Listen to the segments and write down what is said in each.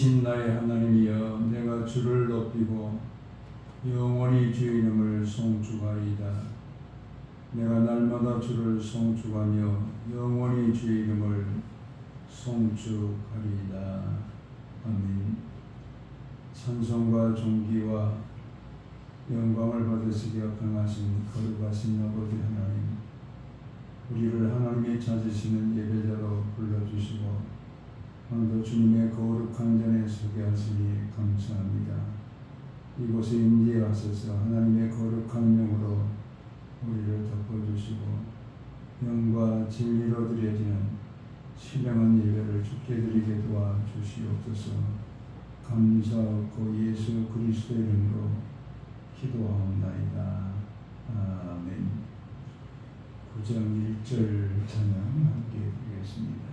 살아계신 나의 하나님이여, 내가 주를 높이고 영원히 주의 이름을 송축하리이다. 내가 날마다 주를 송축하며 영원히 주의 이름을 송축하리이다. 아멘. 찬송과 존귀와 영광을 받으시기에 평하신 거룩하신 아버지 하나님, 우리를 하나님이 찾으시는 예배자로 불러주시고 오늘도 주님의 거룩한 전에 서게 하시니 감사합니다. 이곳에 임재하셔서 하나님의 거룩한 영으로 우리를 덮어주시고 영과 진리로 드려지는 신령한 예배를 주께 드리게 도와주시옵소서. 감사하고 예수 그리스도 이름으로 기도하옵나이다. 아멘. 9장 1절 찬양 함께 드리겠습니다.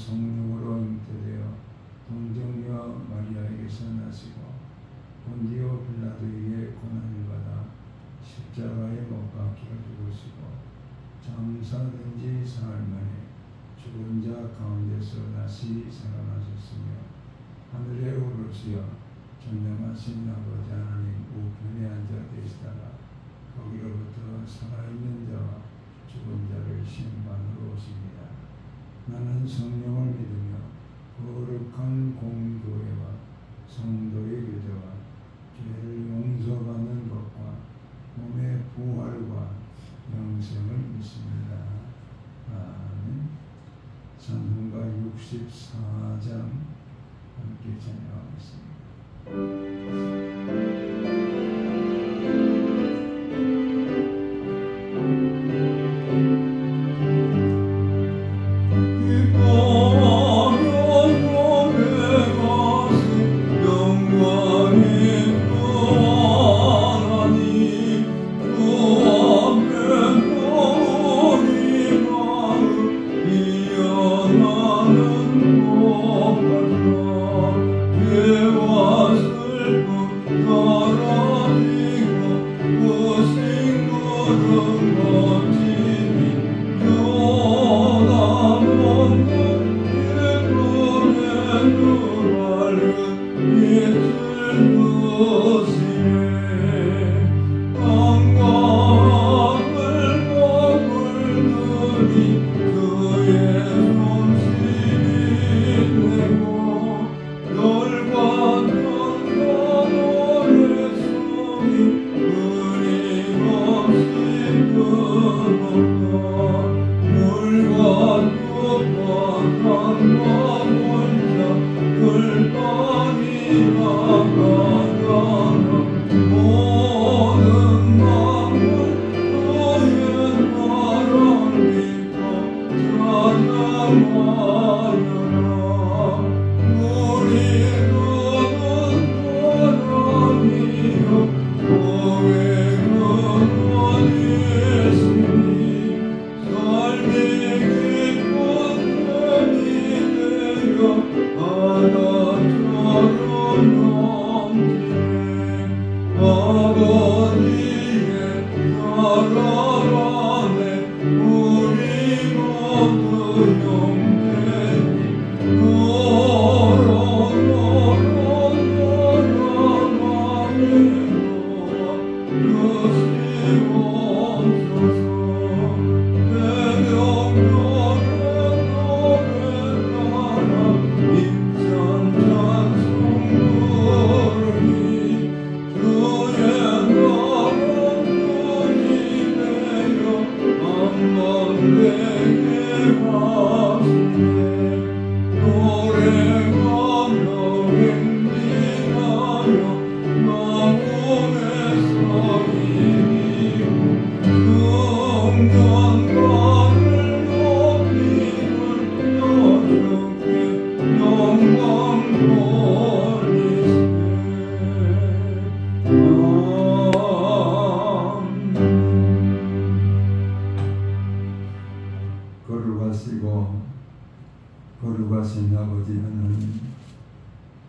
성령으로 잉태되어 동정녀 마리아에게서 나시고 본디오 빌라도에게 고난을 받아 십자가에 못 박혀 죽으시고 장사된 지 사흘 만에 죽은 자 가운데서 다시 살아나셨으며 하늘에 오르시어 전능하신 아버지 하나님 우편에 앉아 계시다가 거기로부터 살아있는 자와 죽은 자를 심판으로 오십니다. 나는 성령을 믿으며 거룩한 공교회와 성도의 교제와 죄를 용서받는 것과 몸의 부활과 영생을 믿습니다. 아멘. 찬송가 64장 함께 찬양하겠습니다.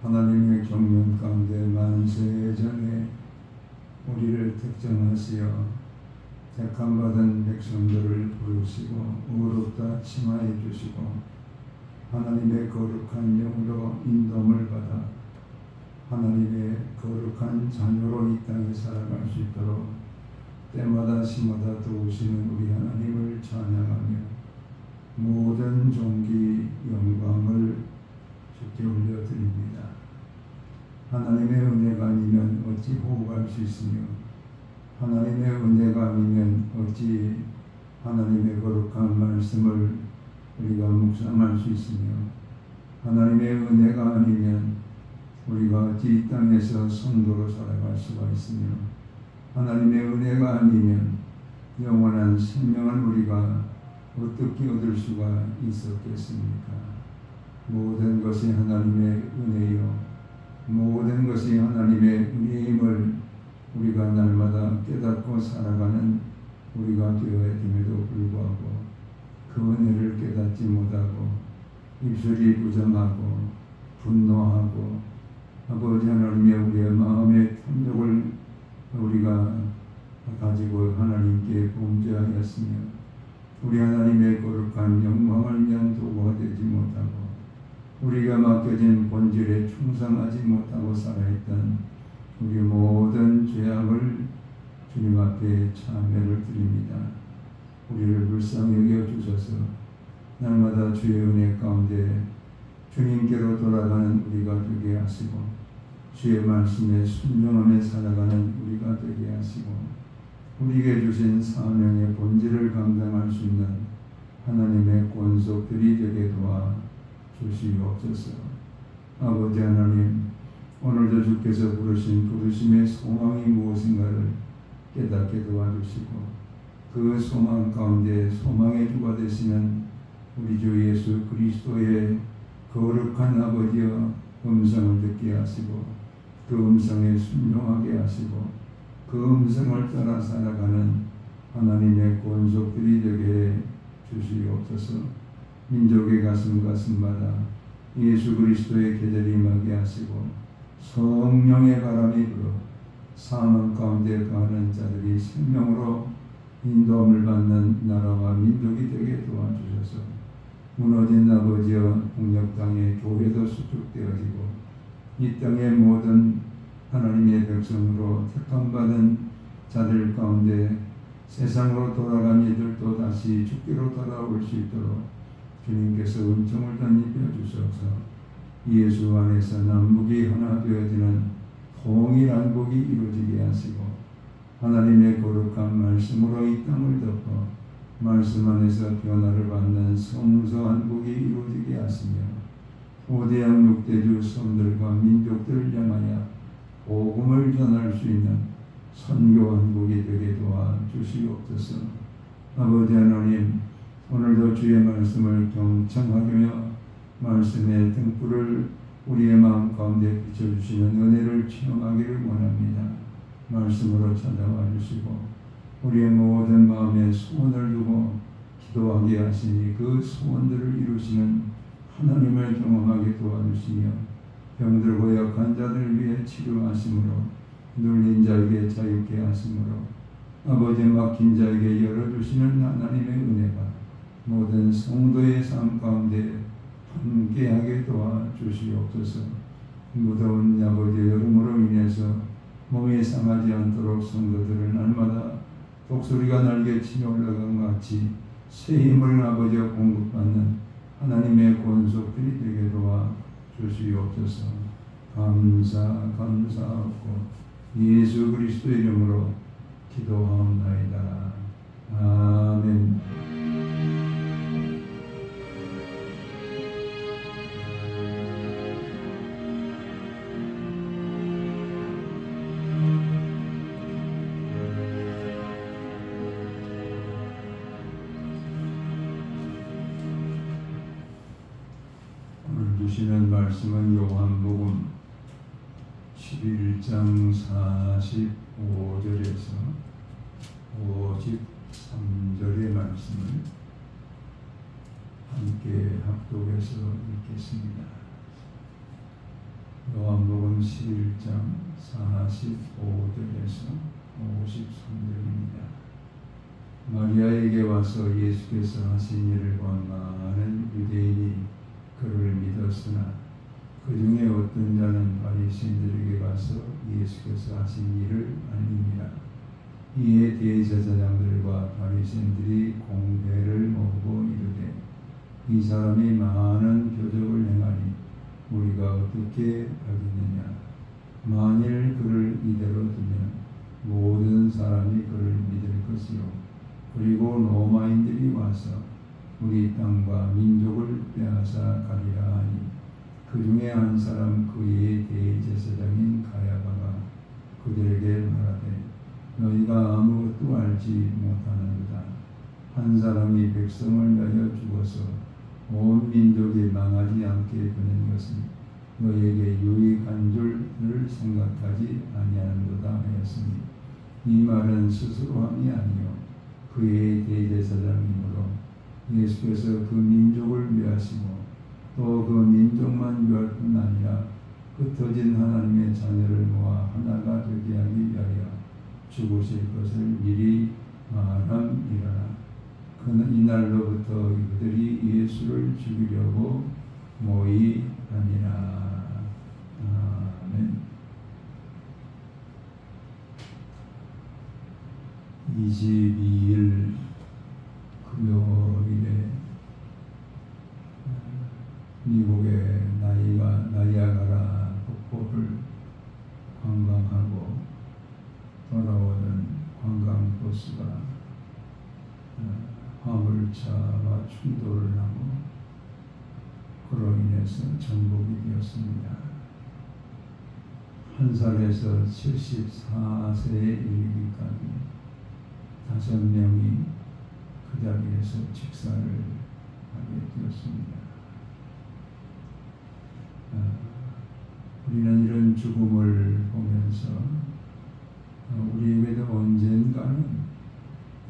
하나님의 경륜 가운데 만세 전에 우리를 특정하시어 택함받은 백성들을 부르시고 의롭다 칭하여 주시고 하나님의 거룩한 영으로 인도함을 받아 하나님의 거룩한 자녀로 이 땅에 살아갈 수 있도록 때마다 시마다 도우시는 우리 하나님을 찬양하며 모든 존귀 영광을 주께 올려드립니다. 하나님의 은혜가 아니면 어찌 호흡할 수 있으며 하나님의 은혜가 아니면 어찌 하나님의 거룩한 말씀을 우리가 묵상할 수 있으며 하나님의 은혜가 아니면 우리가 어찌 이 땅에서 성도로 살아갈 수가 있으며 하나님의 은혜가 아니면 영원한 생명을 우리가 어떻게 얻을 수가 있었겠습니까? 모든 것이 하나님의 은혜요 모든 것이 하나님의 은혜임을 우리가 날마다 깨닫고 살아가는 우리가 되어야 됨에도 불구하고 그 은혜를 깨닫지 못하고 입술이 부정하고 분노하고 아버지 하나님의 우리의 마음의 탐욕을 우리가 가지고 하나님께 범죄하였으며 우리 하나님의 거룩한 영광을 위한 도구가 되지 못하고 우리가 맡겨진 본질에 충성하지 못하고 살아있던 우리 모든 죄악을 주님 앞에 참회를 드립니다. 우리를 불쌍히 여겨주셔서 날마다 주의 은혜 가운데 주님께로 돌아가는 우리가 되게 하시고 주의 말씀에 순종하며 살아가는 우리가 되게 하시고 우리에게 주신 사명의 본질을 감당할 수 있는 하나님의 권속들이 되게 도와 주시옵소서. 아버지 하나님, 오늘도 주께서 부르신 부르심의 소망이 무엇인가를 깨닫게 도와주시고 그 소망 가운데 소망의 주가 되시는 우리 주 예수 그리스도의 거룩한 아버지여 음성을 듣게 하시고 그 음성에 순종하게 하시고 그 음성을 따라 살아가는 하나님의 권속들이 되게 주시옵소서. 민족의 가슴마다 예수 그리스도의 계절이 임하게 하시고 성령의 바람이 불어 사망 가운데 가는 자들이 생명으로 인도함을 받는 나라와 민족이 되게 도와주셔서 무너진 아버지여 북녘 땅의 교회도 수축되어지고 이 땅의 모든 하나님의 백성으로 택함받은 자들 가운데 세상으로 돌아간 이들도 다시 주께로 돌아올 수 있도록 주님께서 은총을 덧입혀 주셔서 예수 안에서 남북이 하나 되어지는 통일한 복이 이루어지게 하시고 하나님의 거룩한 말씀으로 이 땅을 덮어 말씀 안에서 변화를 받는 성소한 복이 이루어지게 하시며 오대양 육대주 섬들과 민족들을 향하여 복음을 전할 수 있는 선교한 복이 되게 도와 주시옵소서. 아버지 하나님, 오늘도 주의 말씀을 경청하며 말씀의 등불을 우리의 마음 가운데 비춰주시는 은혜를 체험하기를 원합니다. 말씀으로 찾아와 주시고 우리의 모든 마음에 소원을 두고 기도하게 하시니 그 소원들을 이루시는 하나님을 경험하게 도와주시며 병들고 약한 자들을 위해 치료하심으로 눌린 자에게 자유케 하심으로 아버지 막힌 자에게 열어주시는 하나님의 은혜가 모든 성도의 삶 가운데 함께하게 도와주시옵소서. 무더운 아버지 여름으로 인해서 몸이 상하지 않도록 성도들을 날마다 독수리가 날개 치며 올라간 같이 새 힘을 아버지와 공급받는 하나님의 권속들이 되게 도와주시옵소서. 감사하고 예수 그리스도 이름으로 기도하옵나이다. 아멘. 오늘 주시는 말씀은 요한복음 11장 45절에서 53절의 말씀을 함께 합독해서 읽겠습니다. 요한복음 11장 45절에서 53절입니다. 마리아에게 와서 예수께서 하신 일을 본 많은 유대인이 그를 믿었으나 그 중에 어떤 자는 바리새인들에게 가서 예수께서 하신 일을 알리니라. 이에 대제사장들과 바리새인들이 공회를 모으고 이르되 이 사람이 많은 표적을 행하니 우리가 어떻게 하겠느냐. 만일 그를 이대로 두면 모든 사람이 그를 믿을 것이요 그리고 로마인들이 와서 우리 땅과 민족을 빼앗아 가리라 하니 그 중에 한 사람 그의 대제사장인 가야바가 그들에게 말하되 너희가 아무것도 알지 못하는도다. 한 사람이 백성을 위하여 죽어서 온 민족이 망하지 않게 되는 것은 너희에게 유익한 줄을 생각하지 아니하는도다 하였으니 이 말은 스스로 함이 아니요 그의 대제사장이므로 예수께서 그 민족을 위하시고 또 그 민족만 위할 뿐 아니라 흩어진 하나님의 자녀를 모아 하나가 되게 하기 위하여 죽으실 것을 미리 말함이라. 그는 이날로부터 그들이 예수를 죽이려고 모이하니라. 아멘. 22일 금요일에 미국의 나이아가라 폭포를 관광하고 돌아오는 관광버스가 화물차와 충돌을 하고 그로 인해서 전복이 되었습니다. 1살에서 74세에 이르기까지 5명이 그 자리에서 직사를 하게 되었습니다. 우리는 이런 죽음을 보면서 우리에게도 언젠가는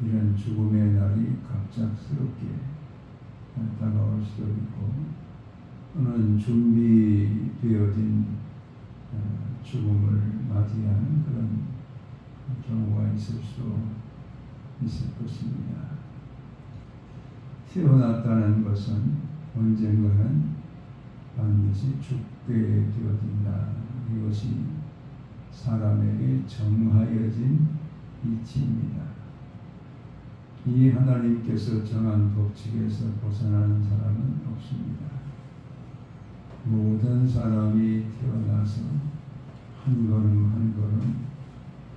이런 죽음의 날이 갑작스럽게 다가올 수도 있고 또는 준비되어진 죽음을 맞이하는 그런 경우가 있을 수 있을 것입니다. 태어났다는 것은 언젠가는 반드시 죽게 되어진다. 이것이 사람에게 정하여진 이치입니다. 이 하나님께서 정한 법칙에서 벗어나는 사람은 없습니다. 모든 사람이 태어나서 한 걸음 한 걸음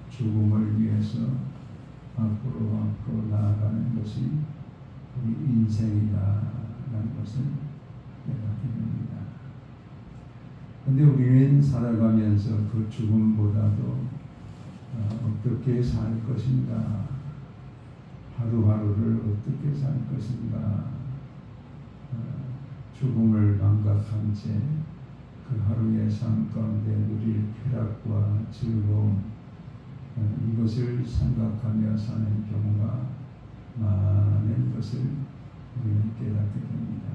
죽음을 위해서 앞으로 나아가는 것이 우리 인생이다라는 것을 깨닫게 됩니다. 그런데 우리는 살아가면서 그 죽음보다도 어떻게 살 것인가, 하루하루를 어떻게 살 것인가, 죽음을 망각한 채 그 하루의 삶 가운데 누릴 쾌락과 즐거움, 이것을 생각하며 사는 경우가 많은 것을 우리는 깨닫게 됩니다.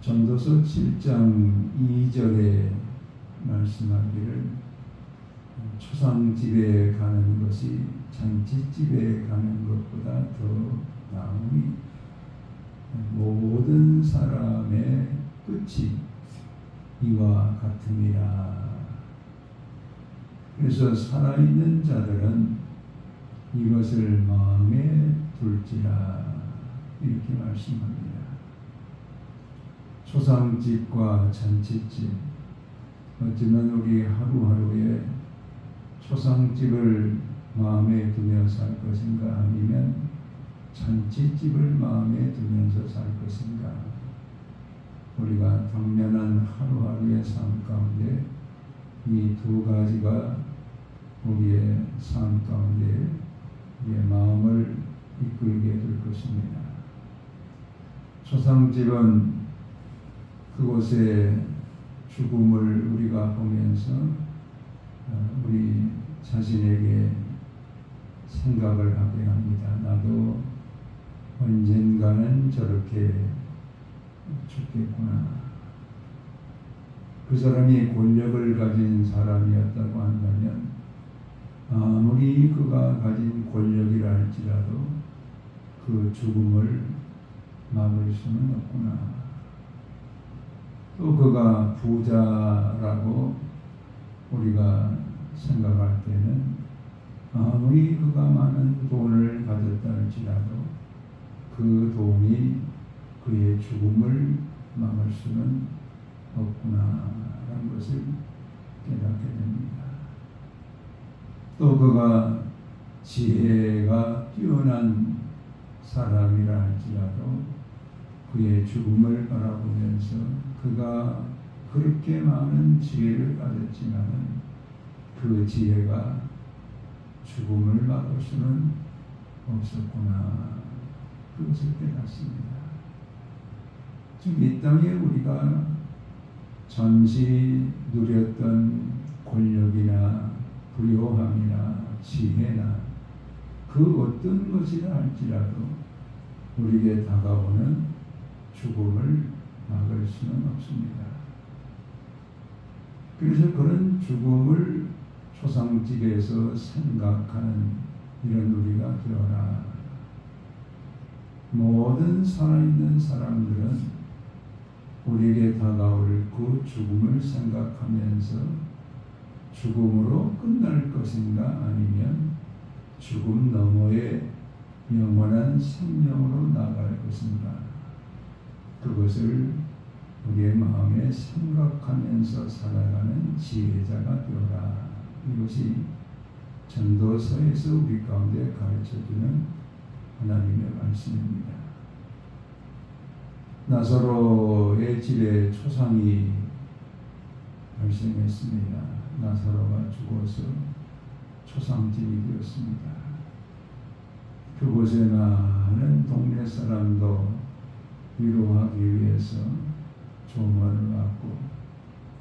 전도서 7장 2절에 말씀하기를 초상집에 가는 것이 잔치집에 가는 것보다 더 나으니 모든 사람의 끝이 이와 같음이라. 그래서 살아있는 자들은 이것을 마음에 둘지라 이렇게 말씀합니다. 초상집과 잔치집, 어쩌면 우리 하루하루에 초상집을 마음에 두며 살 것인가 아니면 잔치집을 마음에 두면서 살 것인가. 우리가 당면한 하루하루의 삶 가운데 이 두 가지가 우리의 삶 가운데 우리의 마음을 이끌게 될 것입니다. 초상집은 그곳에 죽음을 우리가 보면서 우리 자신에게 생각을 하게 합니다. 나도 언젠가는 저렇게 죽겠구나. 그 사람이 권력을 가진 사람이었다고 한다면 아무리 그가 가진 권력이라 할지라도 그 죽음을 막을 수는 없구나. 또 그가 부자라고 우리가 생각할 때는 아무리 그가 많은 돈을 가졌다 할지라도 그 돈이 그의 죽음을 막을 수는 없구나라는 것을 깨닫게 됩니다. 또 그가 지혜가 뛰어난 사람이라 할지라도 그의 죽음을 바라보면서 그가 그렇게 많은 지혜를 가졌지만 그 지혜가 죽음을 막을 수는 없었구나. 그것을 깨닫습니다. 즉 이 땅에 우리가 잠시 누렸던 권력이나 부요함이나 지혜나 그 어떤 것이라 할지라도 우리에게 다가오는 죽음을 막을 수는 없습니다. 그래서 그런 죽음을 초상집에서 생각하는 이런 우리가 되어라. 모든 살아있는 사람들은 우리에게 다가올 그 죽음을 생각하면서 죽음으로 끝날 것인가 아니면 죽음 너머의 영원한 생명으로 나갈 것인가 그것을 우리의 마음에 생각하면서 살아가는 지혜자가 되어라. 이것이 전도서에서 우리 가운데 가르쳐주는 하나님의 말씀입니다. 나사로의 집에 초상이 발생했습니다. 나사로가 죽어서 초상집이 되었습니다. 그곳에 많은 동네 사람도 위로하기 위해서 조문을 왔고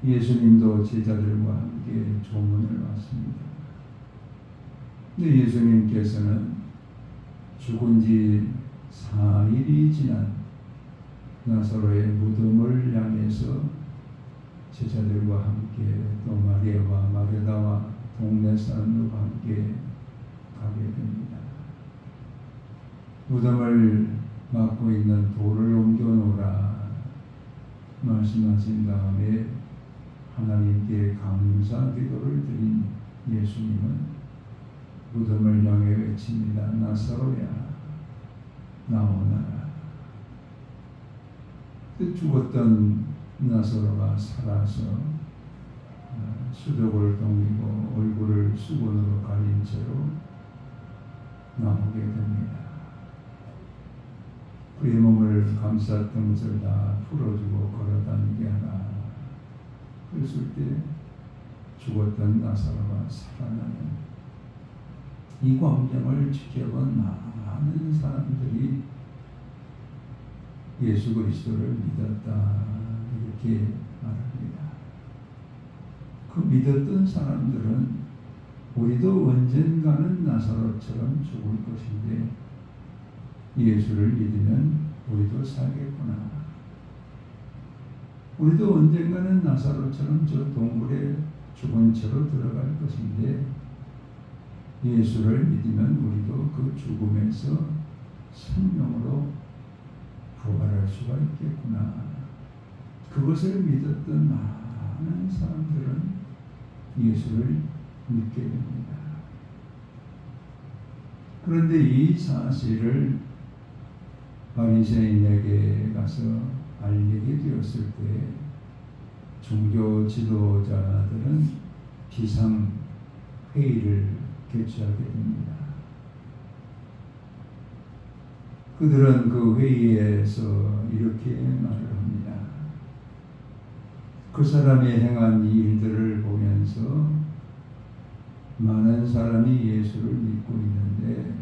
예수님도 제자들과 함께 조문을 왔습니다. 근데 예수님께서는 죽은 지 4일이 지난 나사로의 무덤을 향해서 제자들과 함께 또 마리아와 마르다와 동네 사람들과 함께 가게 됩니다. 무덤을 막고 있는 돌을 옮겨놓으라 말씀하신 다음에 하나님께 감사 기도를 드린 예수님은 무덤을 향해 외칩니다. 나사로야 나오너라. 죽었던 나사로가 살아서 수족을 동이고 얼굴을 수건으로 가린 채로 나오게 됩니다. 그의 몸을 감쌌던 것을 다 풀어주고 걸어다니게 하라. 그랬을 때 죽었던 나사로가 살아나는 이 광경을 지켜본 많은 사람들이 예수 그리스도를 믿었다 이렇게 말합니다. 그 믿었던 사람들은 우리도 언젠가는 나사로처럼 죽을 것인데 예수를 믿으면 우리도 살겠구나. 우리도 언젠가는 나사로처럼 저 동굴에 죽은 채로 들어갈 것인데 예수를 믿으면 우리도 그 죽음에서 생명으로 부활할 수가 있겠구나. 그것을 믿었던 많은 사람들은 예수를 믿게 됩니다. 그런데 이 사실을 바리새인에게 가서 알리게 되었을 때 종교 지도자들은 비상 회의를 개최하게 됩니다. 그들은 그 회의에서 이렇게 말을 합니다. 그 사람이 행한 일들을 보면서 많은 사람이 예수를 믿고 있는데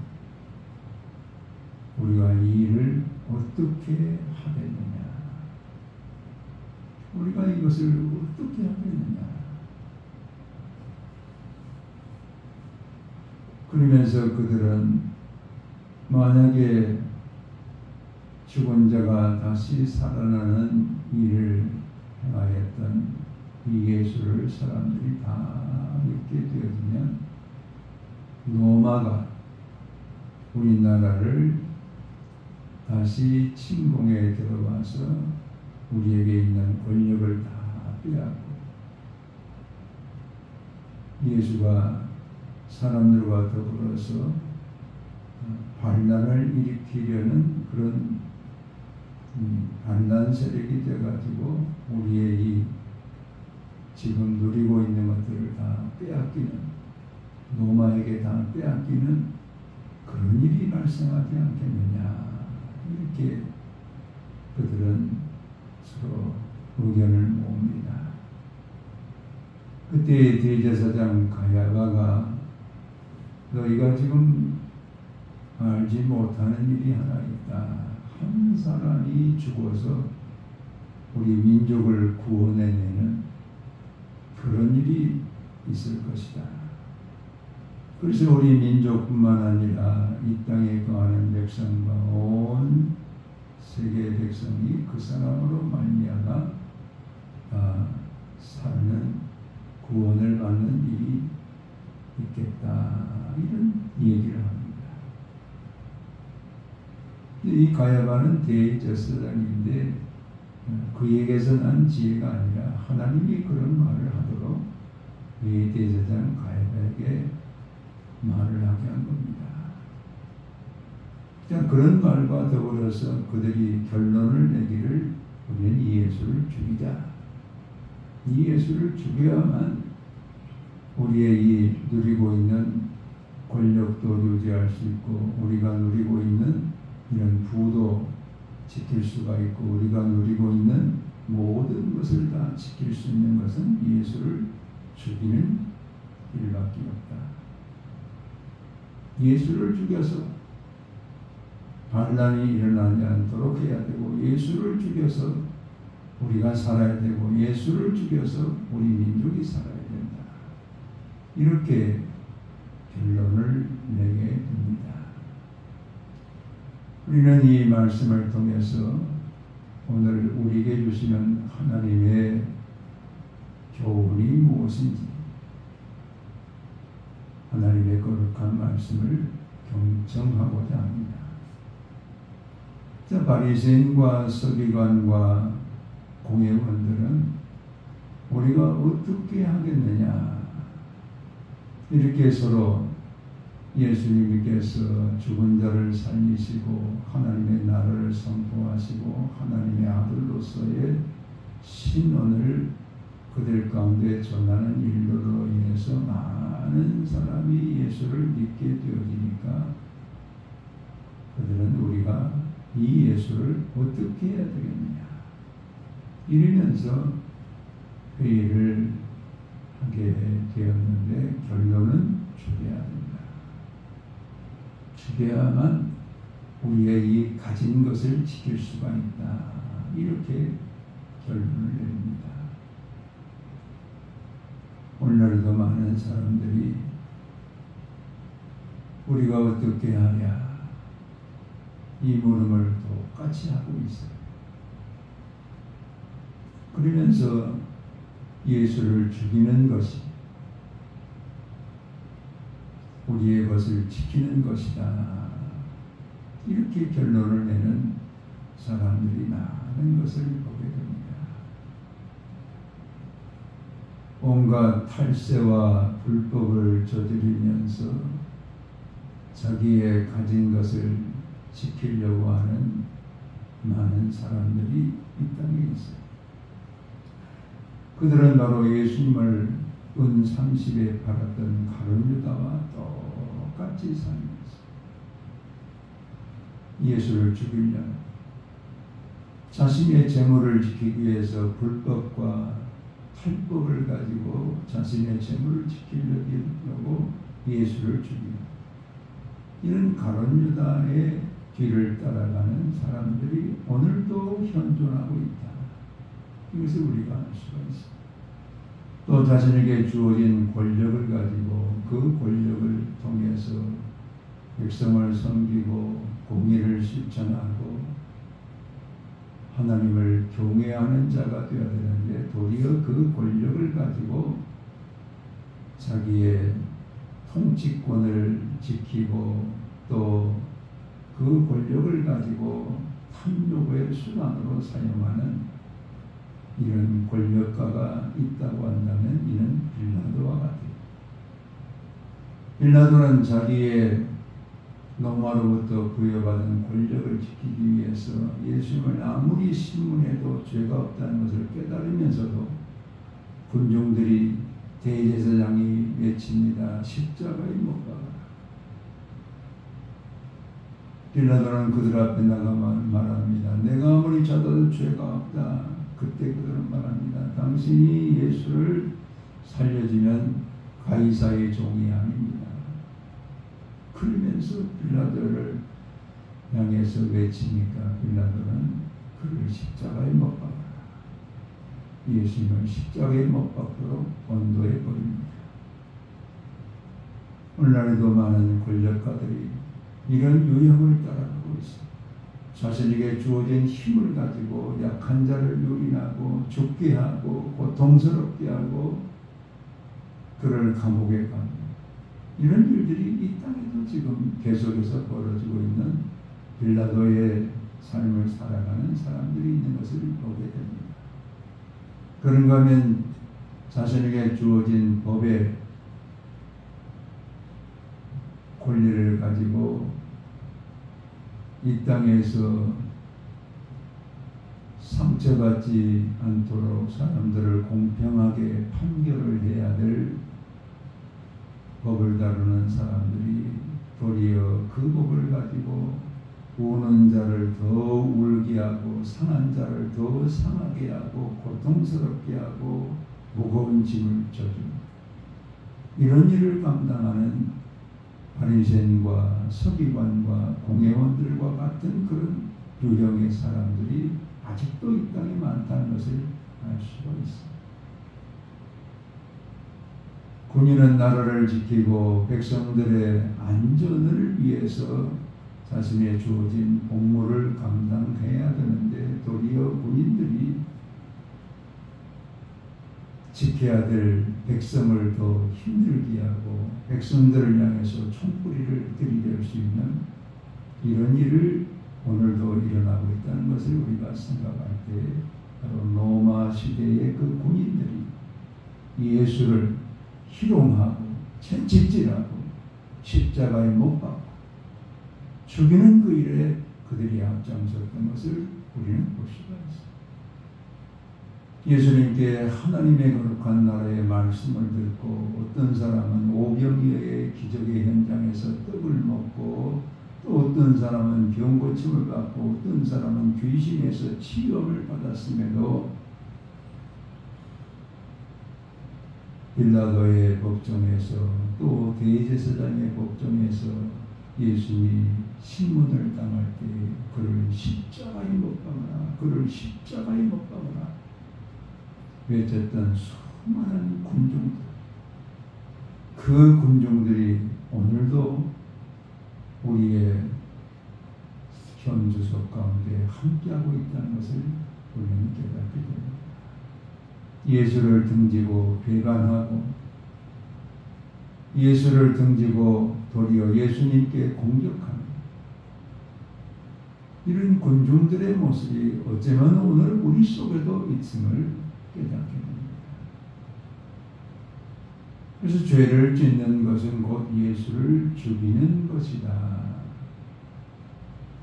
우리가 이 일을 어떻게 하겠느냐? 우리가 이것을 어떻게 하겠느냐? 그러면서 그들은 만약에 죽은 자가 다시 살아나는 일을 행하였던 이 예수를 사람들이 다 믿게 되어지면 로마가 우리나라를 다시 침공에 들어와서 우리에게 있는 권력을 다 빼앗고 예수가 사람들과 더불어서 반란을 일으키려는 그런 반란 세력이 되어가지고 우리의 이 지금 누리고 있는 것들을 다 빼앗기는, 로마에게 다 빼앗기는 그런 일이 발생하지 않겠느냐, 이렇게 그들은 서로 의견을 모읍니다. 그때 대제사장 가야바가 너희가 지금 알지 못하는 일이 하나 있다. 한 사람이 죽어서 우리 민족을 구원해내는 그런 일이 있을 것이다. 그래서 우리 민족뿐만 아니라 이 땅에 거하는 백성과 온 세계의 백성이 그 사람으로 말미암아 사는 구원을 받는 일이 있겠다, 이런 얘기를 합니다. 이 가야바는 대제사장인데 그에게서 난 지혜가 아니라 하나님이 그런 말을 하도록 이 대제사장 가야바에게 말을 하게 한 겁니다. 그런 말과 더불어서 그들이 결론을 내기를 우리는 이 예수를 죽이자. 이 예수를 죽여야만 우리의 이 누리고 있는 권력도 유지할 수 있고 우리가 누리고 있는 이런 부도 지킬 수가 있고 우리가 누리고 있는 모든 것을 다 지킬 수 있는 것은 예수를 죽이는 일밖에 없다. 예수를 죽여서 반란이 일어나지 않도록 해야 되고 예수를 죽여서 우리가 살아야 되고 예수를 죽여서 우리 민족이 살아야 된다. 이렇게 결론을 내게 됩니다. 우리는 이 말씀을 통해서 오늘 우리에게 주시는 하나님의 교훈이 무엇인지, 하나님의 거룩한 말씀을 경청하고자 합니다. 바리새인과 서기관과 공회원들은 우리가 어떻게 하겠느냐, 이렇게 서로 예수님께서 죽은 자를 살리시고 하나님의 나라를 선포하시고 하나님의 아들로서의 신원을 그들 가운데 전하는 일로로 인해서 많은 사람이 예수를 믿게 되어지니까 그들은 우리가 이 예수를 어떻게 해야 되겠느냐 이러면서 회의를 하게 되었는데 결론은 죽여야 된다. 죽여야만 우리의 이 가진 것을 지킬 수가 있다. 이렇게 결론을 내립니다. 오늘날도 많은 사람들이 우리가 어떻게 하랴 이 물음을 똑같이 하고 있어요. 그러면서 예수를 죽이는 것이 우리의 것을 지키는 것이다. 이렇게 결론을 내는 사람들이 많은 것을 보게 됩니다. 온갖 탈세와 불법을 저지르면서 자기의 가진 것을 지키려고 하는 많은 사람들이 이 땅에 있어요. 그들은 바로 예수님을 은 30에 팔았던 가룟 유다와 똑같이 살면서 예수를 죽이려는 자신의 재물을 지키기 위해서 불법과 탈법을 가지고 자신의 재물을 지키려고 예수를 죽이는 이런 가룟 유다의 뒤를 따라가는 사람들이 오늘도 현존하고 있다. 이것을 우리가 알 수가 있습니다. 또 자신에게 주어진 권력을 가지고 그 권력을 통해서 백성을 섬기고 공의를 실천하고 하나님을 경외하는 자가 되어야 되는데 도리어 그 권력을 가지고 자기의 통치권을 지키고 또 그 권력을 가지고 탐욕의 수단으로 사용하는 이런 권력가가 있다고 한다면 이는 빌라도와 같아요. 빌라도는 자기의 로마로부터 부여받은 권력을 지키기 위해서 예수님을 아무리 신문해도 죄가 없다는 것을 깨달으면서도 군중들이 대제사장이 외칩니다. 십자가에 못 박아라. 빌라도는 그들 앞에 나가 말합니다. 내가 아무리 찾아도 죄가 없다. 그때 그들은 말합니다. 당신이 예수를 살려주면 가이사의 종이 아닙니다. 그러면서 빌라도를 향해서 외치니까 빌라도는 그를 십자가에 못 박아라. 예수님을 십자가에 못 박도록 언도해 버립니다. 오늘날에도 많은 권력가들이 이런 유형을 따라가고 있습니다. 자신에게 주어진 힘을 가지고 약한 자를 유린하고 죽게 하고 고통스럽게 하고 그를 감옥에 가는 이런 일들이 이 땅에도 지금 계속해서 벌어지고 있는 빌라도의 삶을 살아가는 사람들이 있는 것을 보게 됩니다. 그런가 하면 자신에게 주어진 법의 권리를 가지고 이 땅에서 상처받지 않도록 사람들을 공평하게 판결을 해야 될 법을 다루는 사람들이 도리어 그 법을 가지고 우는 자를 더 울게 하고 상한 자를 더 상하게 하고 고통스럽게 하고 무거운 짐을 져줍니다. 이런 일을 감당하는 바리새인과 서기관과 공회원들과 같은 그런 유형의 사람들이 아직도 이 땅에 많다는 것을 알 수가 있습니다. 군인은 나라를 지키고 백성들의 안전을 위해서 자신의 주어진 복무를 감당해야 되는데 도리어 군인들이 지켜야 될 백성을 더 힘들게 하고 백성들을 향해서 총구리를 들이댈 수 있는 이런 일을 오늘도 일어나고 있다는 것을 우리가 생각할 때 바로 로마 시대의 그 군인들이 예수를 희롱하고 채찍질하고 십자가에 못 박고 죽이는 그 일에 그들이 앞장섰던 것을 우리는 볼 수가 있습니다. 예수님께 하나님의 거룩한 나라의 말씀을 듣고 어떤 사람은 오병이어의 기적의 현장에서 떡을 먹고 또 어떤 사람은 병 고침을 받고 어떤 사람은 귀신에서 치유를 받았음에도 빌라도의 법정에서 또 대제사장의 법정에서 예수님이 신문을 당할 때 그를 십자가에 못 박아라, 그를 십자가에 못 박아라 외쳤던 수많은 군중들, 그 군중들이 오늘도 우리의 현주소 가운데 함께하고 있다는 것을 우리는 깨닫게 됩니다. 예수를 등지고 배반하고 예수를 등지고 도리어 예수님께 공격하는 이런 군중들의 모습이 어쩌면 오늘 우리 속에도 있음을 깨닫게 됩니다. 그래서 죄를 짓는 것은 곧 예수를 죽이는 것이다.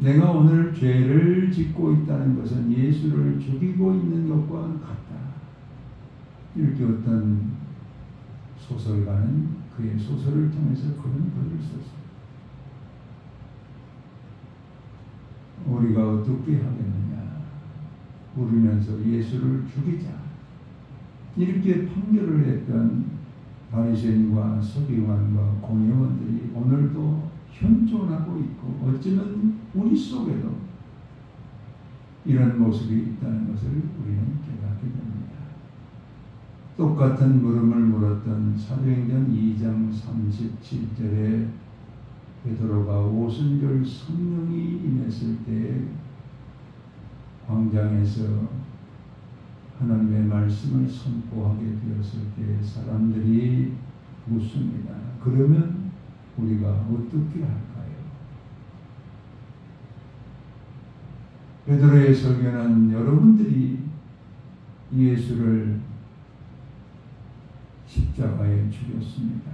내가 오늘 죄를 짓고 있다는 것은 예수를 죽이고 있는 것과 같다. 이렇게 어떤 소설가는 그의 소설을 통해서 그런 글을 썼습니다. 우리가 어떻게 하겠느냐. 울으면서 예수를 죽이자. 이렇게 판결을 했던 바리새인과 서기관과 공회원들이 오늘도 현존하고 있고 어쩌면 우리 속에도 이런 모습이 있다는 것을 우리는 깨닫게 됩니다. 똑같은 물음을 물었던 사도행전 2장 37절에 베드로가 오순절 성령이 임했을 때 광장에서 하나님의 말씀을 선포하게 되었을 때 사람들이 묻습니다. 그러면 우리가 어떻게 할까요? 베드로의 설교는 여러분들이 예수를 십자가에 죽였습니다.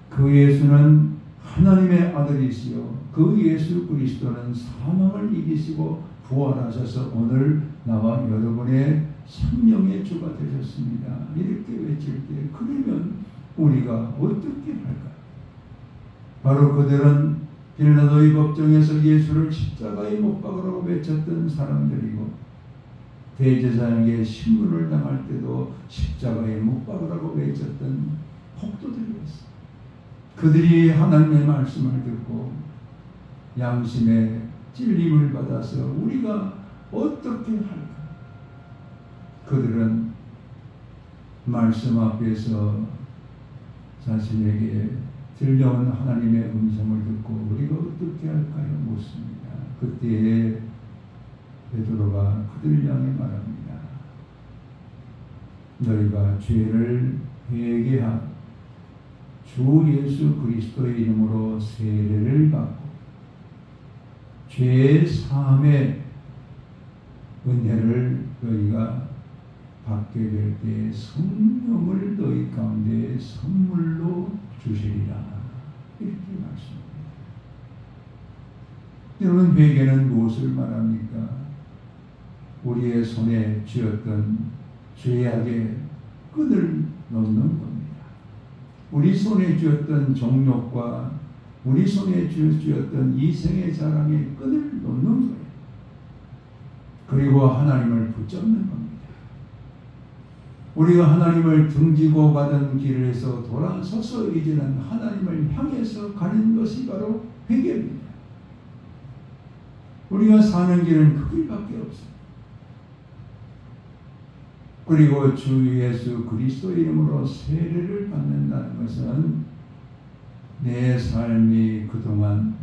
그 예수는 하나님의 아들이시요 그 예수 그리스도는 사망을 이기시고 부활하셔서 오늘 나와 여러분의 생명의 주가 되셨습니다. 이렇게 외칠 때 그러면 우리가 어떻게 할까요? 바로 그들은 빌라도의 법정에서 예수를 십자가에 못 박으라고 외쳤던 사람들이고 대제사장에게 신문을 당할 때도 십자가에 못 박으라고 외쳤던 폭도들이었어요. 그들이 하나님의 말씀을 듣고 양심의 찔림을 받아서 우리가 어떻게 할까? 그들은 말씀 앞에서 자신에게 들려온 하나님의 음성을 듣고 우리가 어떻게 할까요? 묻습니다. 그때에 베드로가 그들 향해 말합니다. 너희가 죄를 회개하고 주 예수 그리스도의 이름으로 세례를 받고 죄의 사함의 은혜를 너희가 받게 될 때 성령을 너희 가운데 선물로 주시리라. 이렇게 말씀합니다. 여러분, 회개는 무엇을 말합니까? 우리의 손에 쥐었던 죄악의 끈을 놓는 겁니다. 우리 손에 쥐었던 정욕과 우리 손에 쥐었던 이생의 자랑의 끈을 놓는 거예요. 그리고 하나님을 붙잡는 겁니다. 우리가 하나님을 등지고 가던 길에서 돌아서서 이제는 하나님을 향해서 가는 것이 바로 회개입니다. 우리가 사는 길은 그 길밖에 없어요. 그리고 주 예수 그리스도 이름으로 세례를 받는다는 것은 내 삶이 그동안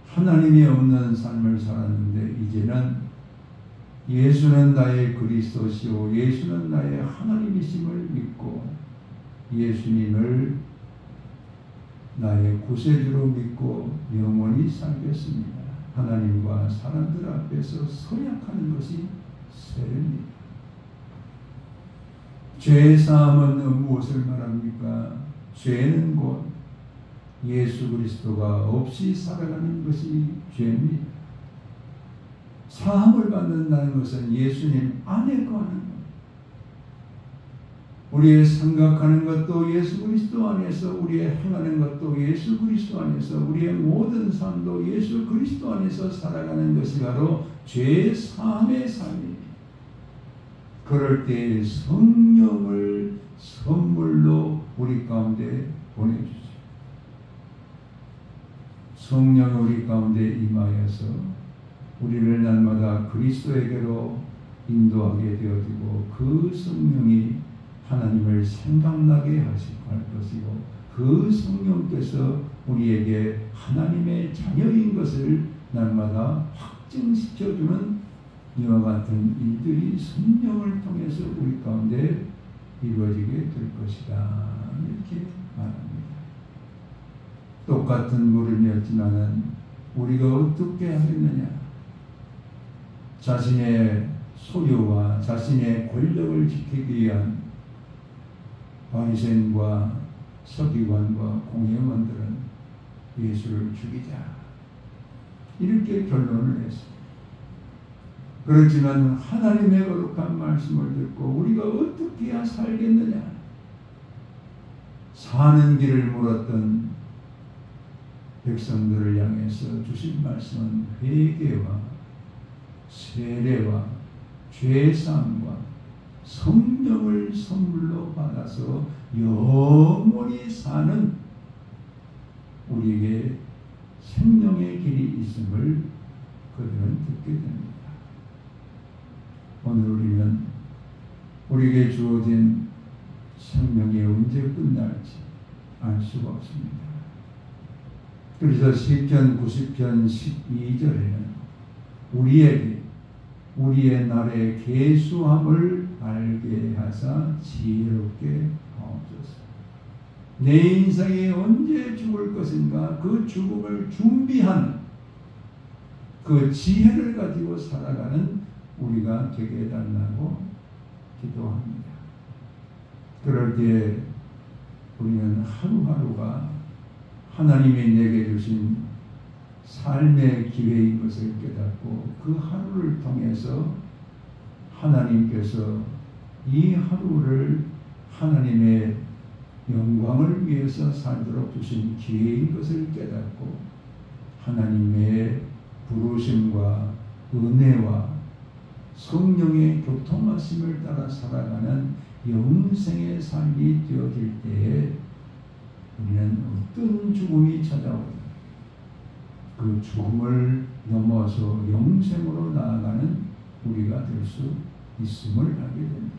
하나님이 없는 삶을 살았는데 이제는 예수는 나의 그리스도시오 예수는 나의 하나님이심을 믿고 예수님을 나의 구세주로 믿고 영원히 살겠습니다. 하나님과 사람들 앞에서 서약하는 것이 세례입니다. 죄의 사함은 무엇을 말합니까? 죄는 곧 예수 그리스도가 없이 살아가는 것이 죄입니다. 사함을 받는다는 것은 예수님 안에 거하는 것. 우리의 생각하는 것도 예수 그리스도 안에서, 우리의 행하는 것도 예수 그리스도 안에서, 우리의 모든 삶도 예수 그리스도 안에서 살아가는 것이 바로 죄의 사함의 삶입니다. 그럴 때 성령을 선물로 우리 가운데 보내주세요. 성령이 우리 가운데 임하여서 우리를 날마다 그리스도에게로 인도하게 되어지고 그 성령이 하나님을 생각나게 할 것이고 그 성령께서 우리에게 하나님의 자녀인 것을 날마다 확증시켜주는 이와 같은 일들이 성령을 통해서 우리 가운데 이루어지게 될 것이다. 이렇게 말합니다. 똑같은 물음이었지만은 우리가 어떻게 하겠느냐? 자신의 소유와 자신의 권력을 지키기 위한 바리새인과 서기관과 공회원들은 예수를 죽이자 이렇게 결론을 했습니다. 그렇지만 하나님의 거룩한 말씀을 듣고 우리가 어떻게 해야 살겠느냐? 사는 길을 물었던 백성들을 향해서 주신 말씀은 회개와 세례와 죄사함과 성령을 선물로 받아서 영원히 사는 우리에게 생명의 길이 있음을 그들은 듣게 됩니다. 오늘 우리는 우리에게 주어진 생명이 언제 끝날지 알 수가 없습니다. 그래서 시편 90편 12절에는 우리에게 우리의 날의 계수함을 알게 하사 지혜롭게 하옵소서. 내 인생에 언제 죽을 것인가 그 죽음을 준비하는 그 지혜를 가지고 살아가는 우리가 되게 해달라고 기도합니다. 그럴 때 우리는 하루하루가 하나님이 내게 주신 삶의 기회인 것을 깨닫고 그 하루를 통해서 하나님께서 이 하루를 하나님의 영광을 위해서 살도록 주신 기회인 것을 깨닫고 하나님의 부르심과 은혜와 성령의 교통하심을 따라 살아가는 영생의 삶이 되어질 때에 우리는 어떤 죽음이 찾아오든 그 죽음을 넘어서 영생으로 나아가는 우리가 될 수 있음을 알게 됩니다.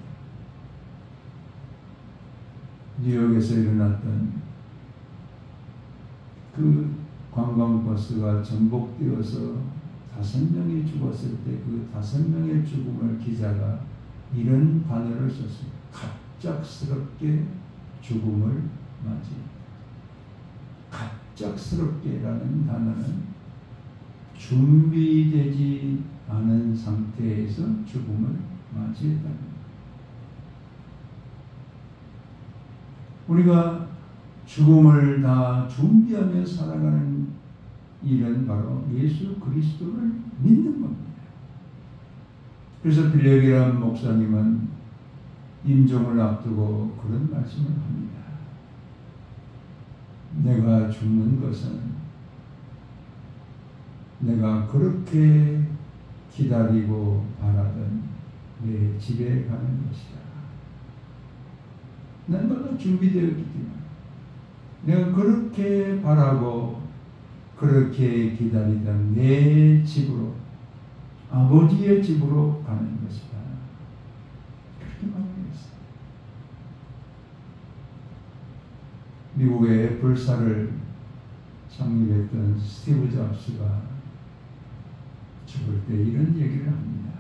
뉴욕에서 일어났던 그 관광버스가 전복되어서 5명이 죽었을 때 그 5명의 죽음을 기자가 이런 단어를 썼습니다. 갑작스럽게 죽음을 맞이. 갑작스럽게라는 단어는 준비되지 않은 상태에서 죽음을 맞이했다는 우리가 죽음을 다 준비하며 살아가는 일은 바로 예수 그리스도를 믿는 겁니다. 그래서 빌레기람 목사님은 임종을 앞두고 그런 말씀을 합니다. 내가 죽는 것은 내가 그렇게 기다리고 바라던 내 집에 가는 것이다. 난 모두 준비되었기 때문에 내가 그렇게 바라고 그렇게 기다리던 내 집으로 아버지의 집으로 가는 것이다. 그렇게 말했어요. 미국의 애플사를 창립했던 스티브 잡스가 죽을 때 이런 얘기를 합니다.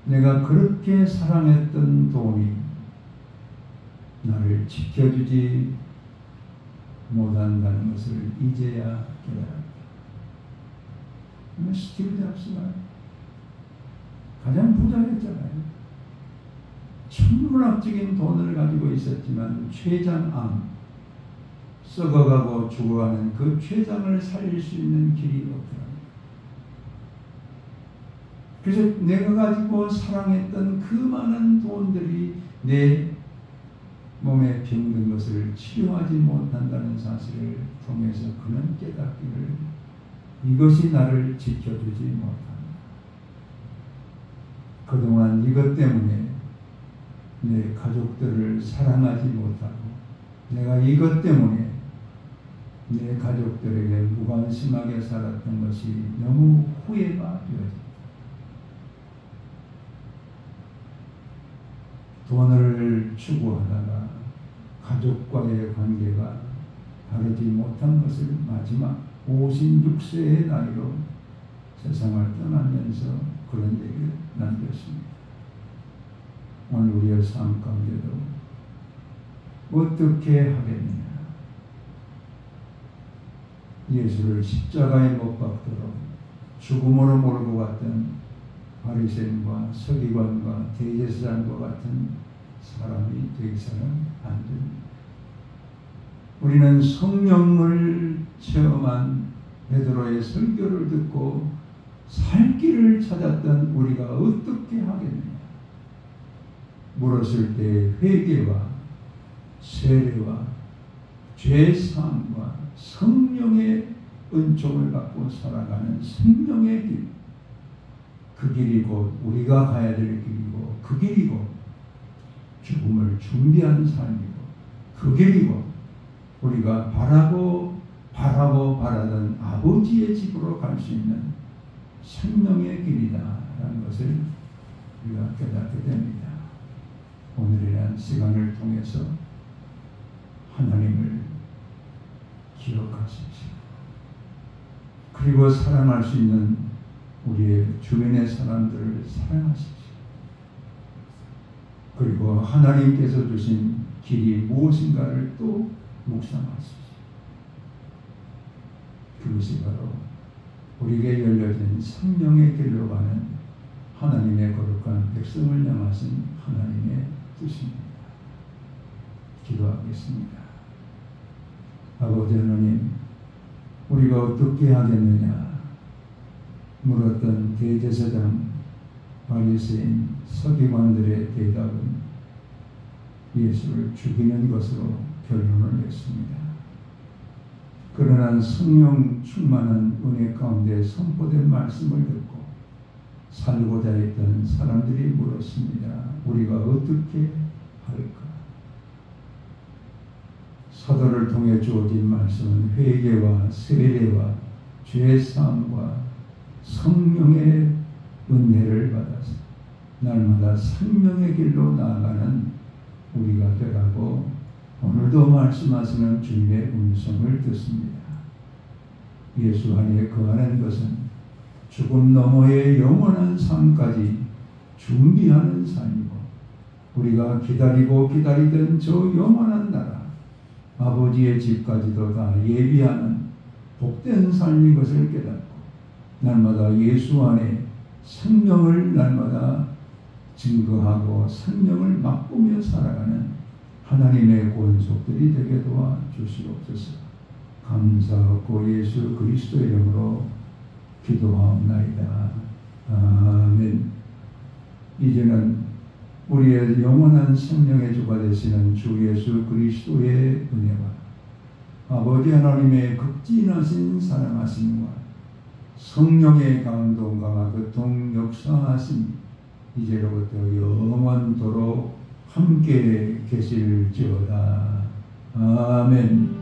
내가 그렇게 사랑했던 돈이 나를 지켜주지 못한다는 것을 이제야 깨달았다. 스티브 잡스가 가장 부자였잖아요. 천문학적인 돈을 가지고 있었지만 췌장암, 썩어가고 죽어가는 그 췌장을 살릴 수 있는 길이 없더라. 그래서 내가 가지고 사랑했던 그 많은 돈들이 내 몸에 병든 것을 치료하지 못한다는 사실을 통해서 그는 깨닫기를 이것이 나를 지켜주지 못한다. 그동안 이것 때문에 내 가족들을 사랑하지 못하고 내가 이것 때문에 내 가족들에게 무관심하게 살았던 것이 너무 후회가 되어진다. 돈을 추구하다가 가족과의 관계가 다르지 못한 것을 마지막 56세의 나이로 세상을 떠나면서 그런 얘기를 남겼습니다. 오늘 우리의 삶 가운데도 어떻게 하겠느냐. 예수를 십자가에 못 박도록 죽음으로 몰고 갔던 바리새인과 서기관과 대제사장과 같은 사람이 되기서는 안 됩니다. 우리는 성령을 체험한 베드로의 설교를 듣고 살 길을 찾았던 우리가 어떻게 하겠느냐. 물었을 때 회개와 세례와 죄사함과 성령의 은총을 받고 살아가는 생명의 길, 그 길이 곧 우리가 가야 될 길이고 그 길이 곧 죽음을 준비하는 삶이고 그 길이 곧 우리가 바라던 아버지의 집으로 갈 수 있는 생명의 길이다라는 것을 우리가 깨닫게 됩니다. 오늘이라는 시간을 통해서 하나님을 기억하십시오. 그리고 사랑할 수 있는 우리의 주변의 사람들을 사랑하십시오. 그리고 하나님께서 주신 길이 무엇인가를 또 묵상하십시오. 그것이 바로 우리에게 열려진 생명의 길로 가는 하나님의 거룩한 백성을 향하신 하나님의 뜻입니다. 기도하겠습니다. 아버지 하나님, 우리가 어떻게 하겠느냐 물었던 대제사장, 바리새인, 서기관들의 대답은 예수를 죽이는 것으로 결론을 냈습니다. 그러나 성령 충만한 은혜 가운데 선포된 말씀을 듣고 살고자 했던 사람들이 물었습니다. 우리가 어떻게 할까? 사도를 통해 주어진 말씀은 회개와 세례와 죄사함과 성령의 은혜를 받아서 날마다 생명의 길로 나아가는 우리가 되라고 오늘도 말씀하시는 주님의 음성을 듣습니다. 예수 안에 거하는 것은 죽음 너머의 영원한 삶까지 준비하는 삶이고 우리가 기다리고 기다리던 저 영원한 나라 아버지의 집까지도 다 예비하는 복된 삶인 것을 깨닫고 날마다 예수 안에 생명을 날마다 증거하고 생명을 맛보며 살아가는 하나님의 권속들이 되게 도와주시옵소서. 감사하고 예수 그리스도의 이름으로 기도하옵나이다. 아멘. 이제는 우리의 영원한 생명의 주가 되시는 주 예수 그리스도의 은혜와 아버지 하나님의 극진하신 사랑하심과 성령의 감동과 교통 역사하심 이제로부터 영원토록 함께 계실지어다. 아멘.